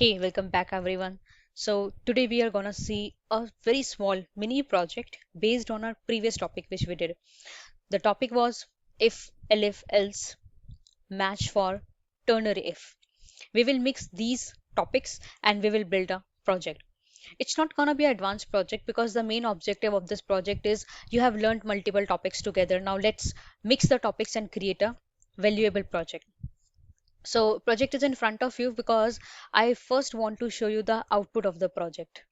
Hey, welcome back everyone. So today we are gonna see a very small mini project based on our previous topic which we did. The topic was if, elif, else, match for ternary if. We will mix these topics and we will build a project. It's not gonna be an advanced project because the main objective of this project is you have learned multiple topics together. Now let's mix the topics and create a valuable project. So project is in front of you because I first want to show you the output of the project.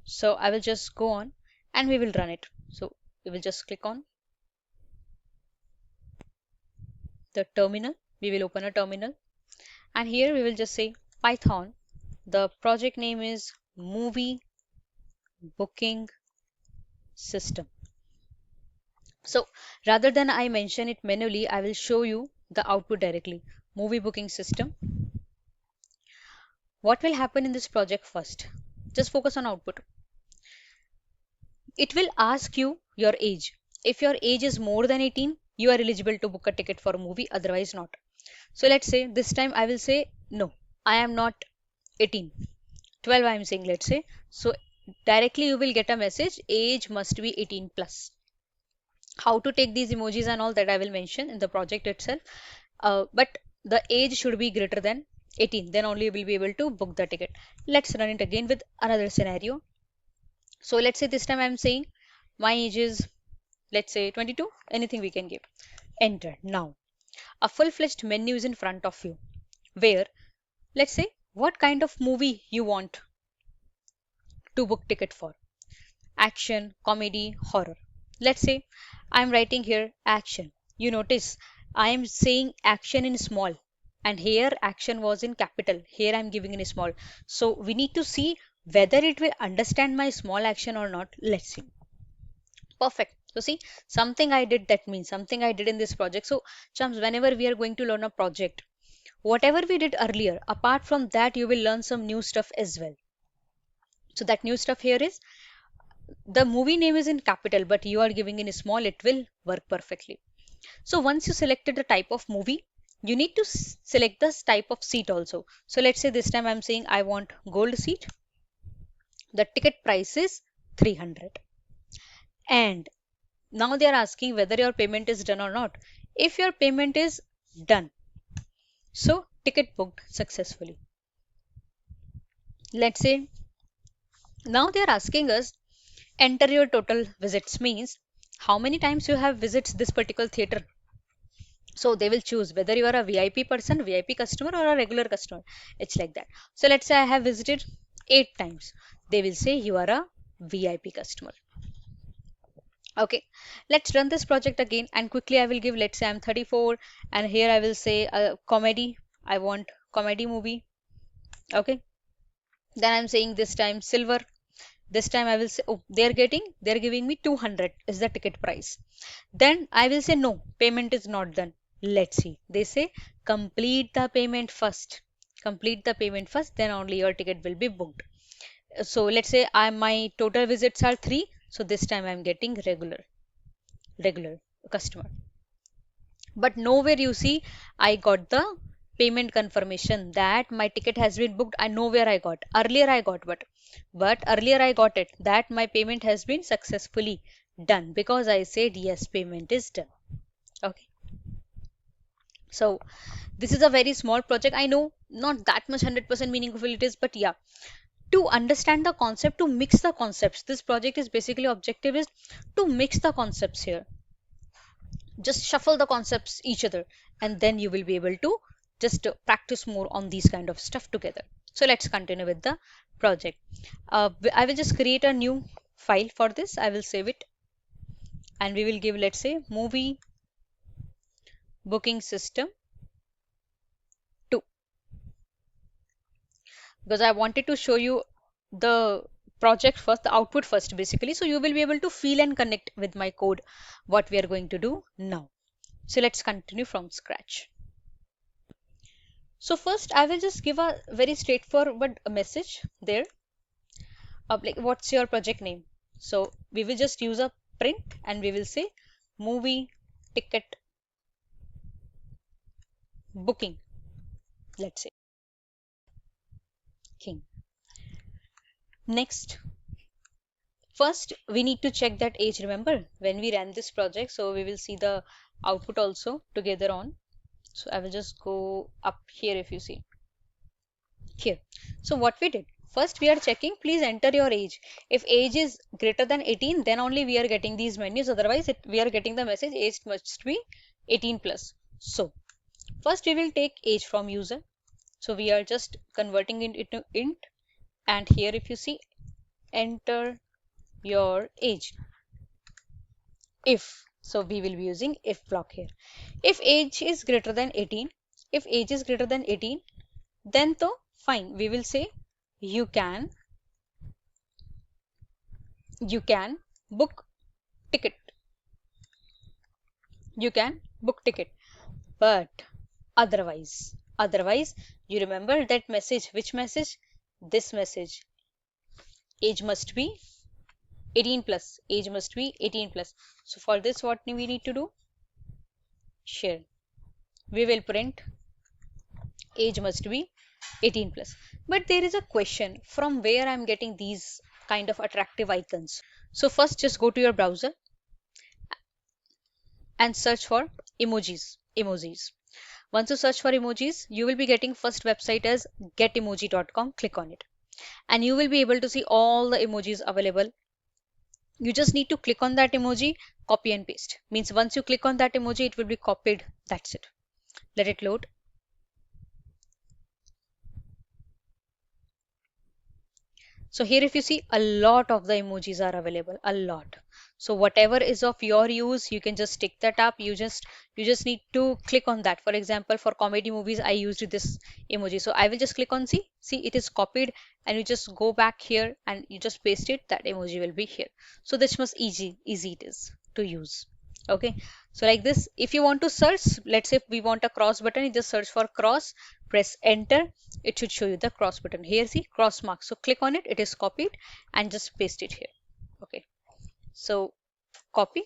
So I will just go on and we will run it. So we will just click on the terminal. We will open a terminal and here we will just say Python. The project name is movie booking system. So rather than I mention it manually, I will show you the output directly. Movie booking system. What will happen in this project first? Just focus on output. It will ask you your age. If your age is more than 18, you are eligible to book a ticket for a movie, otherwise not. So let's say this time I will say no, I am not 18. 12 I am saying, let's say. So directly you will get a message, age must be 18 plus. How to take these emojis and all that I will mention in the project itself. But the age should be greater than 18, then only you will be able to book the ticket. Let's run it again with another scenario. So let's say this time I'm saying my age is, let's say 22, anything we can give. Enter. Now, a full-fledged menu is in front of you where, let's say, what kind of movie you want to book ticket for. Action, comedy, horror. Let's say I'm writing here action. You notice I am saying action in small and here action was in capital. Here I'm giving in small. So we need to see whether it will understand my small action or not. Let's see. Perfect. So see, something I did, that means something I did in this project. So chums, whenever we are going to learn a project, whatever we did earlier, apart from that, you will learn some new stuff as well. So that new stuff here is the movie name is in capital, but you are giving in small, it will work perfectly. So once you selected the type of movie, you need to select this type of seat also. So let's say this time I'm saying I want gold seat. The ticket price is 300. And now they are asking whether your payment is done or not. If your payment is done, so ticket booked successfully. Let's say now they are asking us enter your total visits, means how many times you have visits this particular theater. So they will choose whether you are a VIP person, VIP customer or a regular customer. It's like that. So let's say I have visited 8 times. They will say you are a VIP customer. Okay, let's run this project again and quickly I will give, let's say I'm 34 and here I will say a comedy. I want comedy movie. Okay, then I'm saying this time silver. This time I will say, oh, they're giving me 200 is the ticket price. Then I will say no, payment is not done. Let's see. They say complete the payment first. Complete the payment first, then only your ticket will be booked. So let's say my total visits are 3. So this time I'm getting regular customer. But nowhere you see I got the payment confirmation that my ticket has been booked. I know where I got. Earlier I got, but earlier I got it that my payment has been successfully done because I said yes, payment is done. Okay. So this is a very small project. I know not that much 100% meaningful it is, but yeah, to understand the concept, to mix the concepts, this project is basically objective is to mix the concepts here. Just shuffle the concepts each other and then you will be able to just practice more on these kind of stuff together. So let's continue with the project. I will just create a new file for this. I will save it and we will give, let's say, movie booking system 2 because I wanted to show you the project first, the output first basically, so you will be able to feel and connect with my code what we are going to do now. So let's continue from scratch. So first I will just give a very straightforward message there, like what's your project name. So we will just use a print and we will say movie ticket booking, let's say. Next, first we need to check that age. Remember when we ran this project, so we will see the output also together on. So I will just go up here if you see here. So what we did, first we are checking, please enter your age. If age is greater than 18, then only we are getting these menus. Otherwise we are getting the message age must be 18 plus. So first we will take age from user. So we are just converting it into int, and here if you see, enter your age. If, so we will be using if block here. If age is greater than 18, if age is greater than 18, then to fine, we will say you can book ticket. You can book ticket. But otherwise, you remember that message. Which message? This message. Age must be 18 plus. Age must be 18 plus. So for this, what we need to do? Share. We will print age must be 18 plus. But there is a question, from where I'm getting these kind of attractive icons. So first just go to your browser and search for emojis. Once you search for emojis, you will be getting first website as getemoji.com. Click on it and you will be able to see all the emojis available. You just need to click on that emoji, copy and paste. Means once you click on that emoji, it will be copied. That's it. Let it load. So here if you see, a lot of the emojis are available, a lot. So whatever is of your use, you can just stick that up. You just need to click on that. For example, for comedy movies, I used this emoji. So I will just click on see it is copied, and you just go back here and you just paste it. That emoji will be here. So this much easy it is to use. Okay, so like this, if you want to search, let's say if we want a cross button, you just search for cross, press enter, it should show you the cross button. Here see cross mark, so click on it, it is copied, and just paste it here. Okay, so copy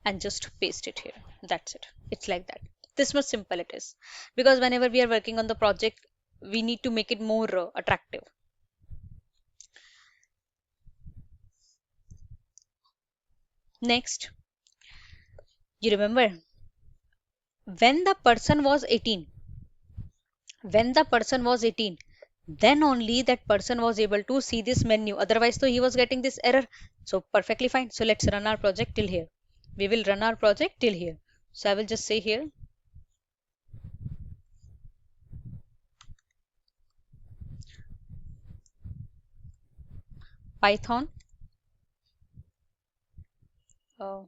and just paste it here. That's it. It's like that. This much simple it is, because whenever we are working on the project, we need to make it more attractive. Next, you remember when the person was 18, when the person was 18, then only that person was able to see this menu. Otherwise so he was getting this error. So perfectly fine. So let's run our project till here. We will run our project till here. So I will just say here Python uh,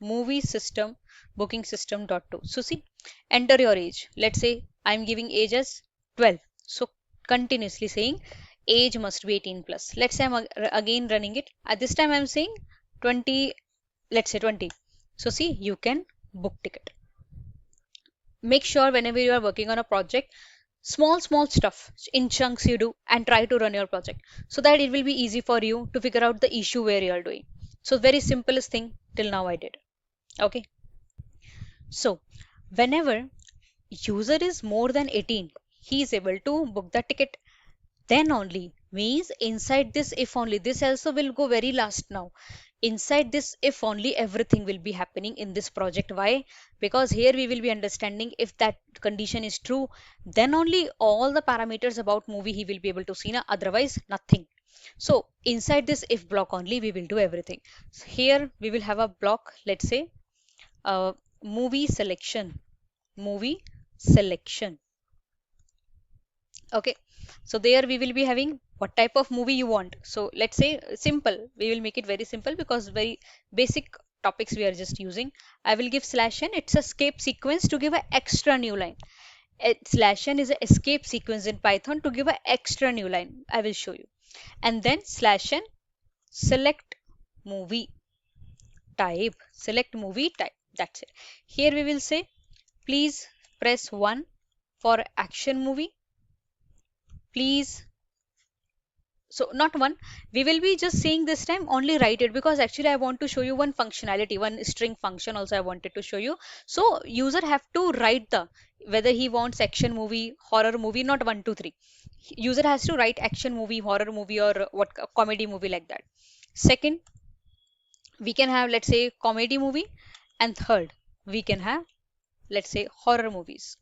movie system booking system.to. So see, enter your age. Let's say I'm giving age as 12. So continuously saying age must be 18 plus. Let's say I'm again running it. At this time I'm saying 20, let's say 20. So see, you can book ticket. Make sure whenever you are working on a project, small stuff in chunks you do, and try to run your project so that it will be easy for you to figure out the issue where you are doing. So very simplest thing till now I did. Okay, so whenever user is more than 18, he is able to book the ticket. Then only, means inside this if only, this also will go very last now. Inside this if only, everything will be happening in this project. Why? Because here we will be understanding if that condition is true, then only all the parameters about movie he will be able to see. Now otherwise nothing. So inside this if block only we will do everything. So here we will have a block, let's say uh, movie selection, movie selection. Okay, so there we will be having what type of movie you want. So let's say simple, we will make it very simple because very basic topics we are just using. I will give slash n, it's a escape sequence to give an extra new line. Slash n is an escape sequence in Python to give an extra new line. I will show you. And then slash n select movie type. That's it. Here we will say please press 1 for action movie, please So not one, we will be just saying this time only write it, because actually I want to show you one functionality, one string function also I wanted to show you. So user have to write the, whether he wants action movie, horror movie, not one, two, three. User has to write action movie, horror movie, or what comedy movie, like that. Second, we can have, let's say, comedy movie, and third, we can have, let's say, horror movies.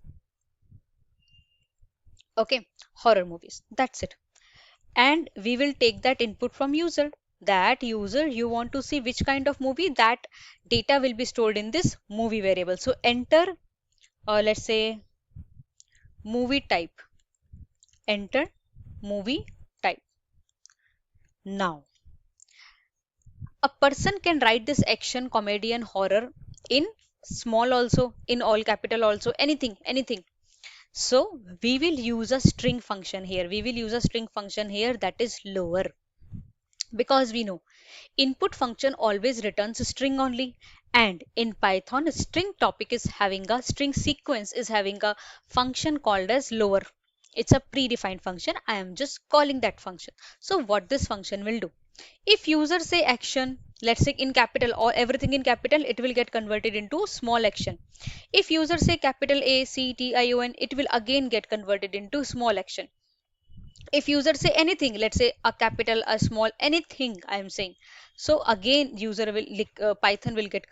Okay, horror movies. That's it. And we will take that input from user. That user, you want to see which kind of movie, that data will be stored in this movie variable. So enter, let's say, movie type. Enter movie type. Now, a person can write this action, comedy, and horror in small also, in all capital also, anything, anything. So we will use a string function here. We will use a string function here, that is lower, because we know input function always returns string only, and in Python string topic is having a string sequence, is having a function called as lower. It's a predefined function, I am just calling that function. So what this function will do, if user say action, let's say in capital, or everything in capital, it will get converted into small action. If user say capital A C T I O N, it will again get converted into small action. If user say anything, let's say a capital, a small, anything I am saying, so again user will Python will get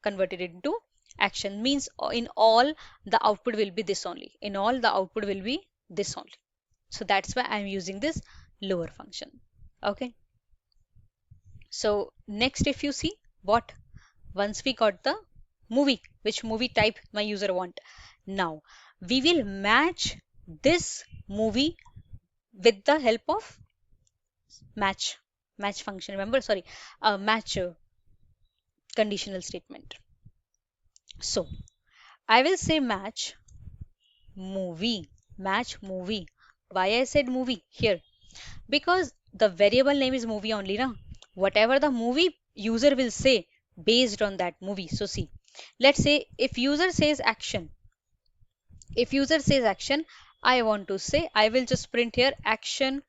converted into action, means in all the output will be this only, in all the output will be this only. So that's why I'm using this lower function. Okay, so next, if you see what, once we got the movie, which movie type my user want, now we will match this movie with the help of match function, remember, sorry, match conditional statement. So I will say movie match movie. Why I said movie here, because the variable name is movie only, na, whatever the movie user will say based on that movie. So see, let's say if user says action, if user says action, I want to say, I will just print here action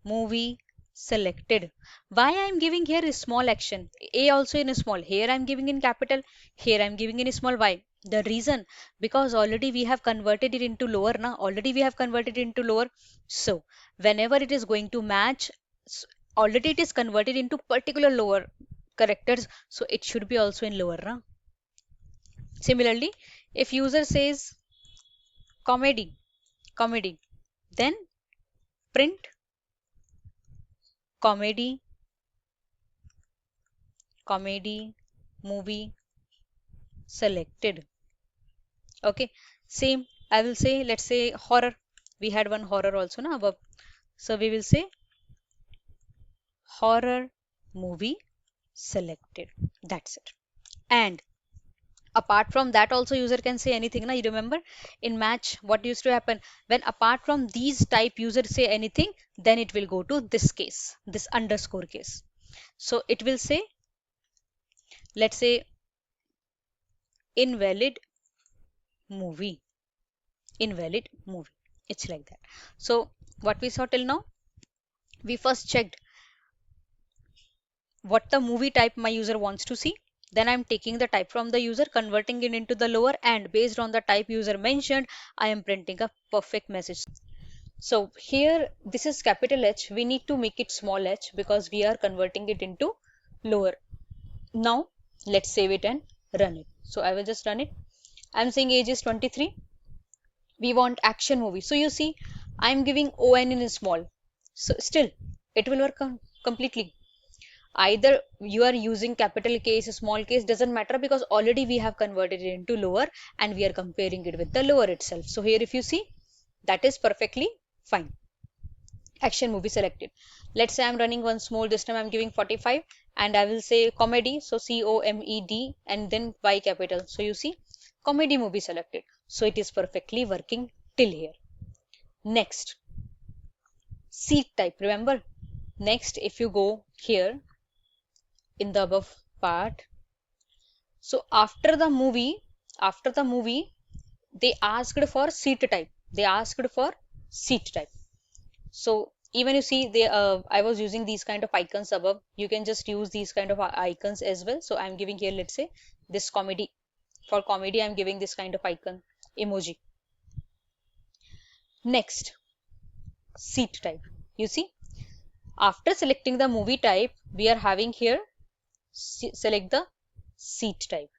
movie selected. Why I am giving here is small action, A also in a small, here I am giving in capital, here I am giving in a small. Why? The reason, because already we have converted it into lower, now already we have converted it into lower. So whenever it is going to match, already it is converted into particular lower characters, so it should be also in lower, na? Similarly, if user says comedy, then print comedy movie selected. Okay, same, I will say, let's say horror, we had one horror also now above, so we will say horror movie selected. That's it. And apart from that also user can say anything, na, you remember in match what used to happen, when apart from these type user say anything, then it will go to this case, this underscore case. So it will say, let's say, invalid movie, invalid movie, it's like that. So what we saw till now, we first checked what the movie type my user wants to see, then I'm taking the type from the user, converting it into the lower, and based on the type user mentioned, I am printing a perfect message. So here this is capital H, we need to make it small h because we are converting it into lower. Now let's save it and run it. So I will just run it. I'm saying age is 23. We want action movie. So you see, I'm giving ON in small. So still it will work completely. Either you are using capital case, small case, doesn't matter, because already we have converted it into lower and we are comparing it with the lower itself. So here if you see, that is perfectly fine. Action movie selected. Let's say I'm running one small, this time I'm giving 45 and I will say comedy, so COMED and then Y capital. So you see, comedy movie selected. So it is perfectly working till here. Next, seat type, remember? Next, if you go here in the above part, so after the movie, they asked for seat type. They asked for seat type. So Even you see they I was using these kind of icons above. You can just use these kind of icons as well. So I'm giving here, let's say this comedy. For comedy, I'm giving this kind of icon emoji. Next, seat type. You see, after selecting the movie type, we are having here select the seat type.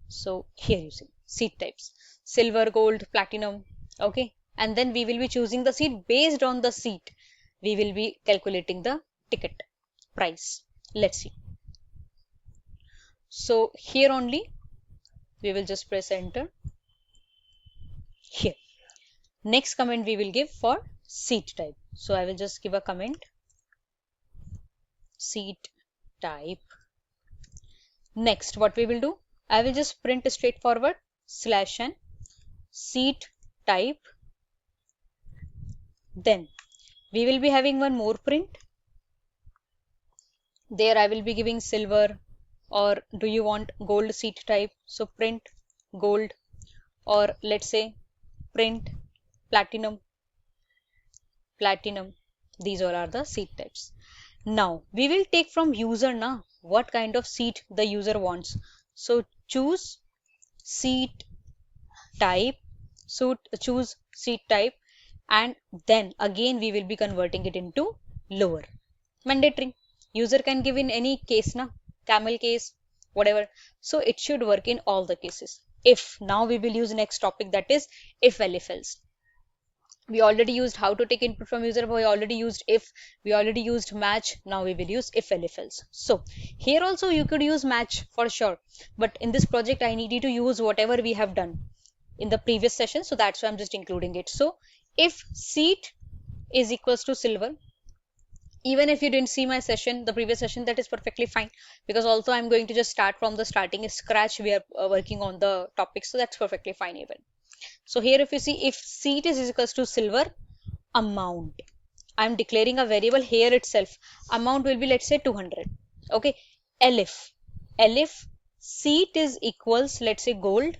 So here you see seat types: silver, gold, platinum. Okay, and then we will be choosing the seat. Based on the seat, we will be calculating the ticket price. Let's see. So here only we will just press enter. Here, next comment we will give for seat type. So I will just give a comment, seat type. Next, what we will do, I will just print straightforward /n seat type. Then we will be having one more print. There I will be giving silver, or do you want gold seat type? So print gold, or let's say print platinum. These all are the seat types. Now we will take from user now what kind of seat the user wants. So choose seat type. So choose seat type, and then again we will be converting it into lower. Mandatory. User can give in any case na, camel case, whatever. So it should work in all the cases. If now we will use next topic, that is if-elif-else. We already used how to take input from user, we already used if, we already used match, now we will use if-elif-else. So here also you could use match for sure, but in this project I need you to use whatever we have done in the previous session, so that's why I'm just including it. So if seat is equals to silver, even if you didn't see my session, the previous session, that is perfectly fine, because also I'm going to just start from the starting scratch. We are working on the topic, so that's perfectly fine even. So here if you see, if seat is equals to silver amount, I'm declaring a variable here itself. Amount will be, let's say 200. Okay, elif seat is equals, let's say gold,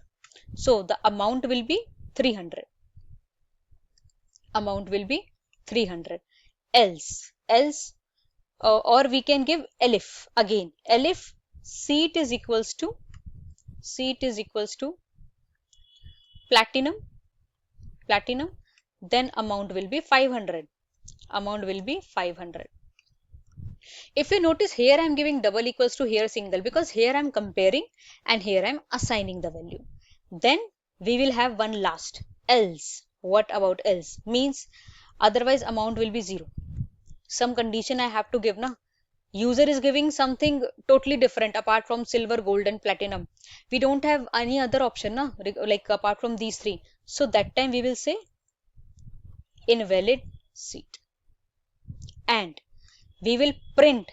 so the amount will be 300. Amount will be 300. Else or we can give elif again. Elif seat is equals to platinum, then amount will be 500. Amount will be 500. If you notice here, I'm giving double equals to here single, because here I'm comparing and here I'm assigning the value. Then we will have one last, else. What about else? Means otherwise amount will be 0. Some condition I have to give na. User is giving something totally different apart from silver, gold and platinum. We don't have any other option na, like apart from these three. So that time we will say invalid seat, and we will print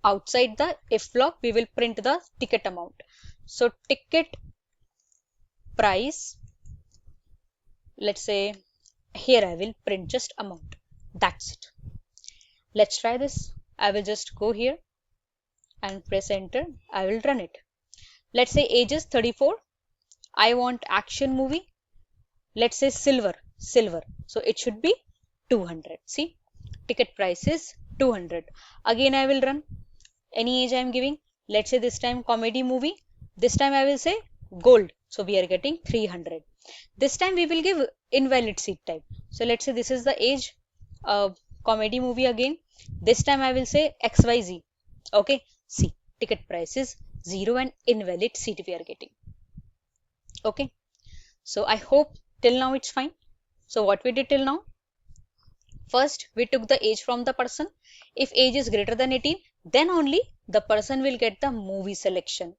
outside the if block, we will print the ticket amount. So ticket price, let's say here I will print just amount. That's it. Let's try this. I will just go here and press enter. I will run it. Let's say age is 34. I want action movie. Let's say silver. So it should be 200. See, ticket price is 200. Again I will run. Any age I am giving. Let's say this time comedy movie. This time I will say gold. So we are getting 300. This time we will give invalid seat type. So let's say this is the age, comedy movie again. This time I will say XYZ. Okay. See, ticket price is 0 and invalid seat we are getting. Okay. So I hope till now it's fine. So what we did till now? First, we took the age from the person. If age is greater than 18, then only the person will get the movie selection,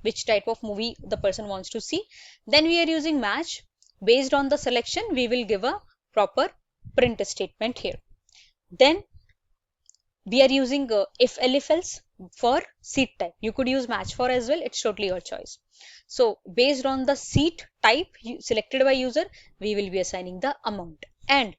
which type of movie the person wants to see. Then we are using match. Based on the selection, we will give a proper print statement here. Then we are using if-elif-else for seat type. You could use match for as well. It's totally your choice. So based on the seat type selected by user, we will be assigning the amount. And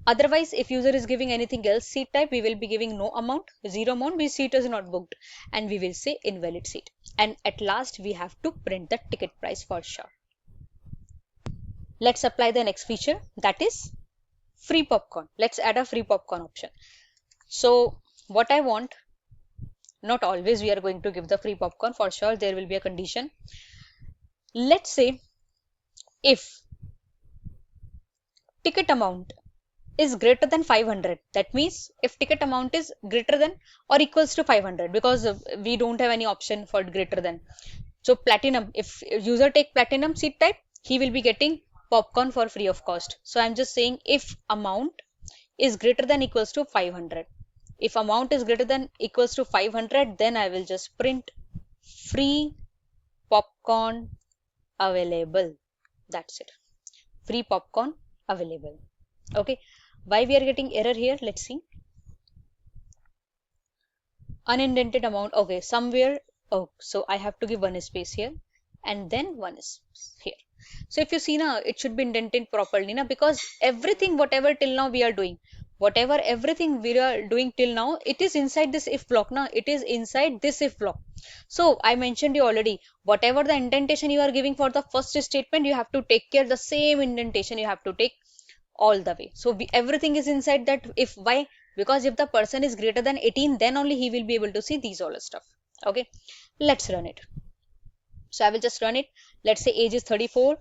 otherwise, if user is giving anything else seat type, we will be giving no amount, 0 amount, which seat is not booked, and we will say invalid seat. And at last, we have to print the ticket price for sure. Let's apply the next feature, that is free popcorn. Let's add a free popcorn option. So what I want, not always we are going to give the free popcorn, for sure there will be a condition. Let's say if ticket amount is greater than 500, that means if ticket amount is greater than or equals to 500, because we don't have any option for greater than. So platinum, if user take platinum seat type, he will be getting popcorn for free of cost. So I'm just saying if amount is greater than equals to 500. If amount is greater than equals to 500, then I will just print free popcorn available. That's it. Free popcorn available. Okay. Why we are getting error here? Let's see. Unindented amount. Okay, somewhere. Oh, so I have to give one space here and then one is here. So if you see now, it should be indented properly now, because everything whatever till now we are doing, whatever everything we are doing till now, it is inside this if block now. It is inside this if block. So I mentioned you already, whatever the indentation you are giving for the first statement, you have to take care the same indentation you have to take all the way. So everything is inside that if. Why? Because if the person is greater than 18, then only he will be able to see these all stuff. Okay, let's run it. So I will just run it. Let's say age is 34.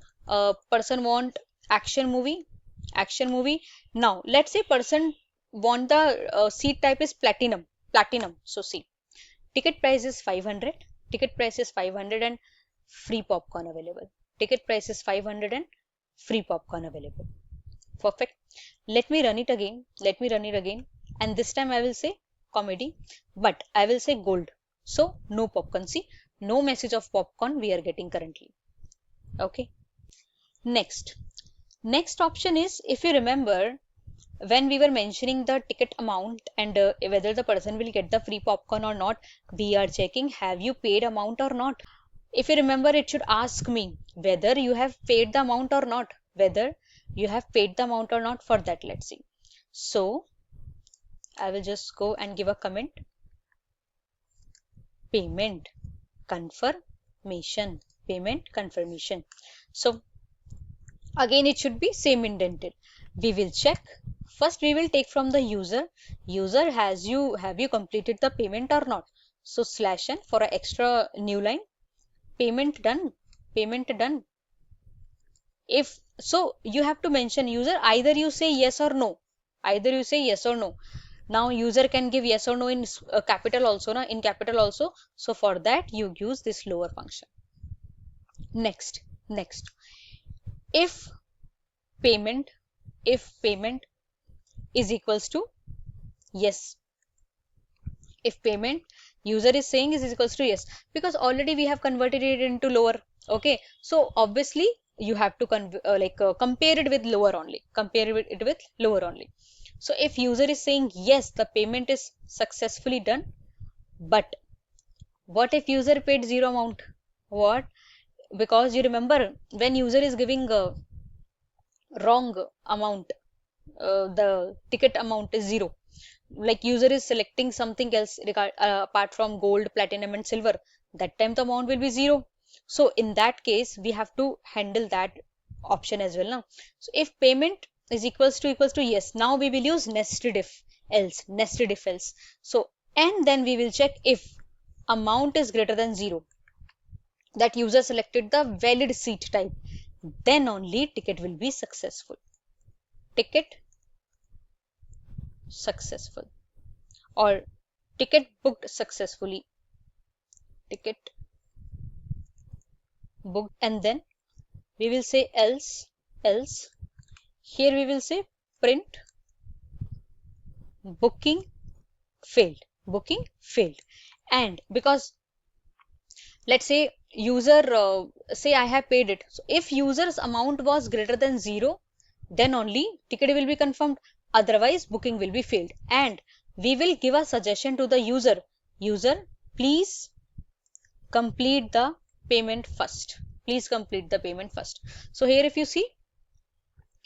Person want action movie. Action movie. Now let's say person want the seat type is platinum. Platinum. So see, ticket price is 500. Ticket price is 500 and free popcorn available. Ticket price is 500 and free popcorn available. Perfect. Let me run it again. Let me run it again. And this time I will say comedy, but I will say gold. So no popcorn. See, no message of popcorn we are getting currently. Okay. Next. Next option is, if you remember, when we were mentioning the ticket amount and whether the person will get the free popcorn or not, we are checking have you paid amount or not. If you remember, it should ask me whether you have paid the amount or not. Whether you have paid the amount or not. For that, let's see. So I will just go and give a comment. Payment confirmation. Payment confirmation. So again it should be same indented. We will check. First we will take from the user. User, have you completed the payment or not? So /n for an extra new line. Payment done. Payment done. If so, you have to mention user, either you say yes or no. Either you say yes or no. Now user can give yes or no in capital also, na, in capital also. So for that you use this lower function. Next. If payment is equals to yes. If payment user is saying is equals to yes, because already we have converted it into lower. Okay, so obviously you have to compare it with lower only. Compare it with lower only. So if user is saying yes, the payment is successfully done. But what if user paid zero amount? What? Because you remember, when user is giving a wrong amount, the ticket amount is zero. Like user is selecting something else apart from gold, platinum and silver, that time the amount will be zero. So in that case we have to handle that option as well now. So if payment is equals to yes, now we will use nested if else. So and then we will check if amount is greater than zero, that user selected the valid seat type, then only ticket will be successful. Ticket successful or ticket booked successfully. Ticket booked, and then we will say else. Here we will say print booking failed. And because let's say user say I have paid it. So if user's amount was greater than zero, then only ticket will be confirmed. Otherwise booking will be failed. And we will give a suggestion to the user. Please complete the payment first. So here if you see,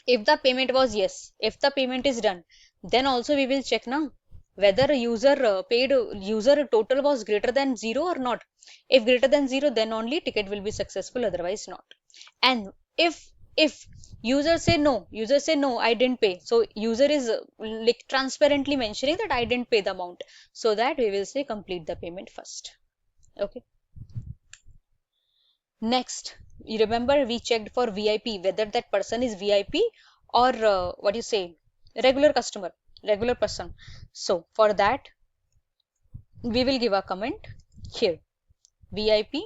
if the payment was yes, if the payment is done, then also we will check now whether user user total was greater than zero or not. If greater than zero, then only ticket will be successful, otherwise not. And if User say no, I didn't pay. So user is like transparently mentioning that I didn't pay the amount. So that we will say complete the payment first. Okay. Next, you remember we checked for VIP whether that person is VIP or what you say, regular customer, regular person. So for that, we will give a comment here, VIP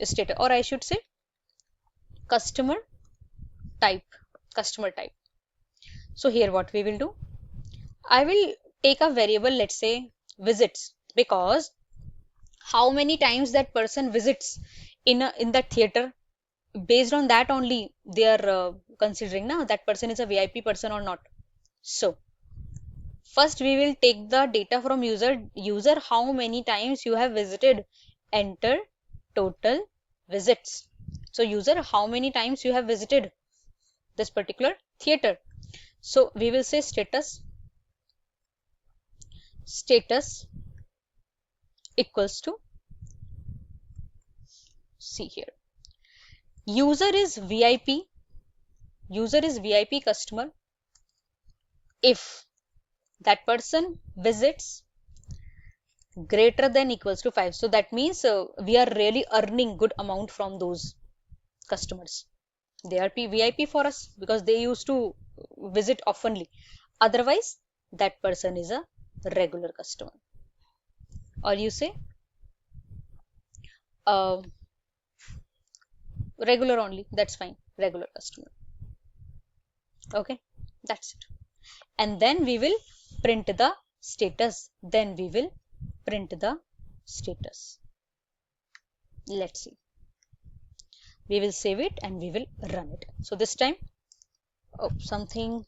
status, or I should say customer type, customer type. So here what we will do, I will take a variable, let's say visits, because how many times that person visits in that theater, based on that only they are considering now that person is a VIP person or not. So first we will take the data from user how many times you have visited, enter total visits. So user, how many times you have visited this particular theater. So we will say status equals to, see here, user is VIP, user is VIP customer if that person visits greater than equals to 5. So that means we are really earning good amount from those customers. They are VIP for us because they used to visit oftenly. Otherwise, that person is a regular customer. Or you say uh, regular only, that's fine, regular customer. Okay, that's it. And then we will print the status. Then we will print the status. Let's see. We will save it and we will run it. So this time, oh, something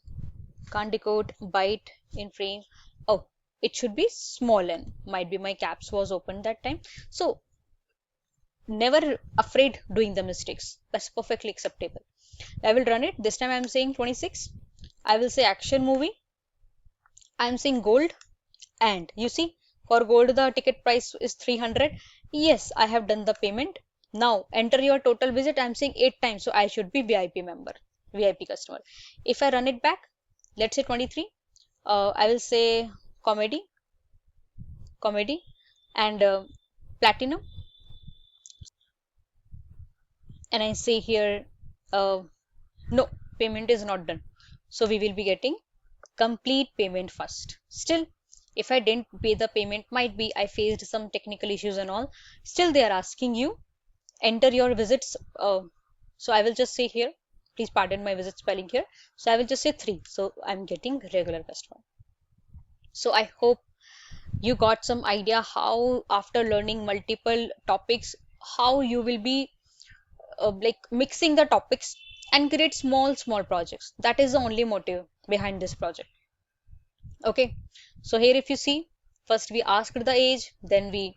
can't decode byte in frame. Oh, it should be small n. Might be my caps was open that time. So never afraid doing the mistakes. That's perfectly acceptable. I will run it. This time I'm saying 26. I will say action movie. I'm saying gold. And you see, for gold the ticket price is 300. Yes, I have done the payment. Now enter your total visit. I'm saying 8 times, so I should be VIP member, VIP customer. If I run it back, let's say 23, I will say comedy and platinum, and I say here no, payment is not done. So we will be getting complete payment first. Still, if I didn't pay the payment, might be I faced some technical issues and all. Still, they are asking you enter your visits. So I will just say here, please pardon my visit spelling here. So I will just say 3. So I'm getting regular customer. So I hope you got some idea how after learning multiple topics, how you will be like mixing the topics and create small projects. That is the only motive behind this project. Okay, so here if you see, first we asked the age, then we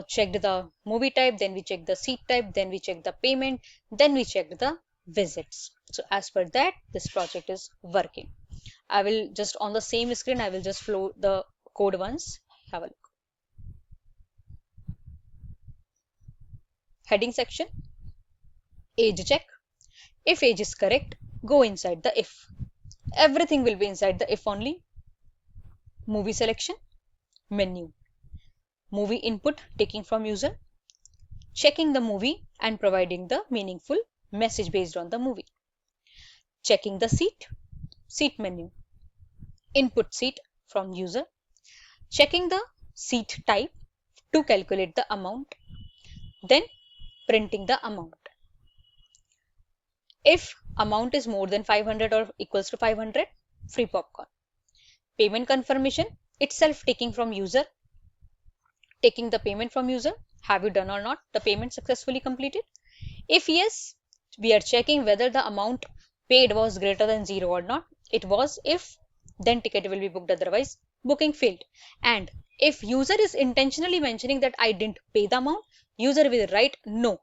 checked the movie type, then we checked the seat type, then we checked the payment, then we checked the visits. So as per that, this project is working. I will just on the same screen, I will just flow the code once. Have a look. Heading section, age check. If age is correct, go inside the if. Everything will be inside the if only. Movie selection, menu. Movie input taking from user, checking the movie and providing the meaningful message based on the movie. Checking the seat menu, input seat from user, checking the seat type to calculate the amount, then printing the amount. If amount is more than 500 or equals to 500, free popcorn. Payment confirmation itself taking from user, taking the payment from user. Have you done or not the payment successfully completed? If yes, we are checking whether the amount paid was greater than 0 or not. It was. If, then ticket will be booked, otherwise booking failed. And if user is intentionally mentioning that I didn't pay the amount, user will write no.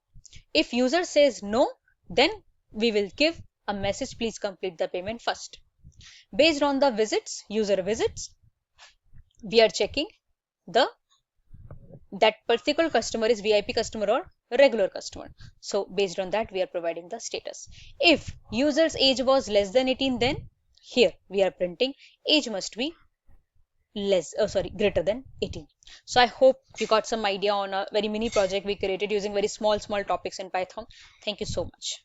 If user says no, then we will give a message, please complete the payment first. Based on the visits, user visits, we are checking the that particular customer is VIP customer or regular customer. So based on that, we are providing the status. If user's age was less than 18, then here we are printing age must be greater than 18. So I hope you got some idea on a very mini project we created using very small topics in Python. Thank you so much.